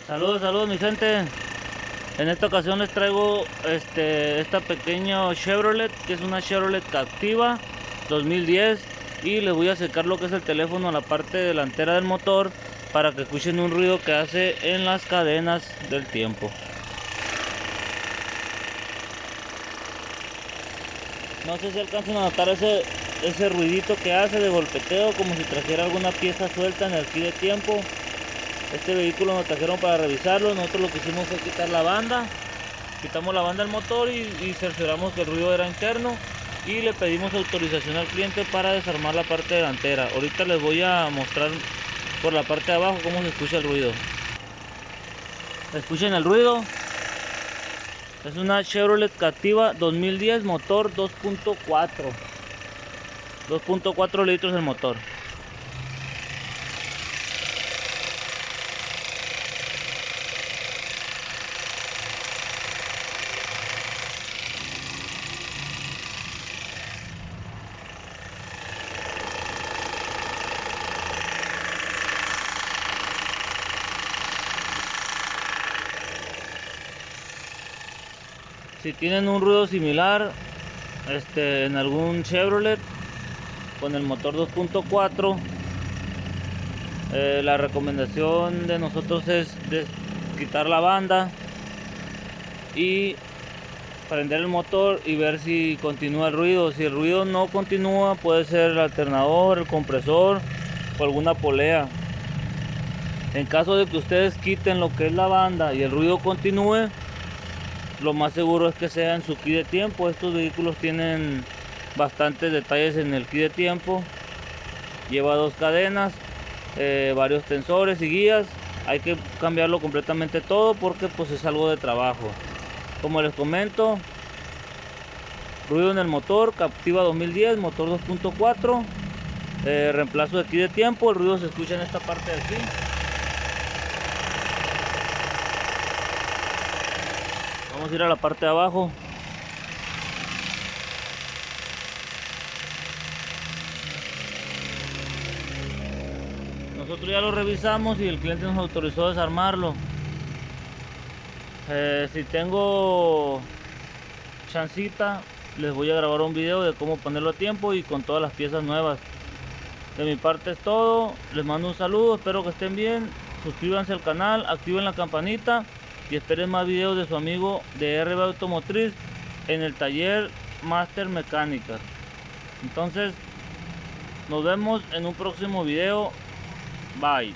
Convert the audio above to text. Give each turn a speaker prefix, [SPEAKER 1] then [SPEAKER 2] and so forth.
[SPEAKER 1] Saludos mi gente. En esta ocasión les traigo esta pequeña Chevrolet, que es una Chevrolet Captiva 2010, y les voy a acercar lo que es el teléfono a la parte delantera del motor para que escuchen un ruido que hace en las cadenas del tiempo. No sé si alcanzan a notar ese ruidito que hace de golpeteo, como si trajera alguna pieza suelta en el key de tiempo. Este vehículo nos trajeron para revisarlo. Nosotros lo que hicimos fue quitar la banda. Quitamos la banda del motor y cercioramos que el ruido era interno, y le pedimos autorización al cliente para desarmar la parte delantera. Ahorita les voy a mostrar por la parte de abajo cómo se escucha el ruido. Escuchen el ruido. Es una Chevrolet Captiva 2010, motor 2.4. 2.4 litros el motor. Si tienen un ruido similar en algún Chevrolet con el motor 2.4, la recomendación de nosotros es quitar la banda y prender el motor y ver si continúa el ruido. Si el ruido no continúa, puede ser el alternador, el compresor o alguna polea. En caso de que ustedes quiten lo que es la banda y el ruido continúe, lo más seguro es que sea en su key de tiempo. Estos vehículos tienen bastantes detalles en el key de tiempo. Lleva dos cadenas, varios tensores y guías. Hay que cambiarlo completamente todo porque pues es algo de trabajo. Como les comento, ruido en el motor, Captiva 2010, motor 2.4, reemplazo de key de tiempo. El ruido se escucha en esta parte de aquí. Vamos a ir a la parte de abajo. Nosotros ya lo revisamos y el cliente nos autorizó a desarmarlo. Si tengo chancita, les voy a grabar un video de cómo ponerlo a tiempo y con todas las piezas nuevas. De mi parte es todo. Les mando un saludo, espero que estén bien. Suscríbanse al canal, activen la campanita y esperen más videos de su amigo de RB Automotriz en el taller Master Mecánica. Entonces, nos vemos en un próximo video. Bye.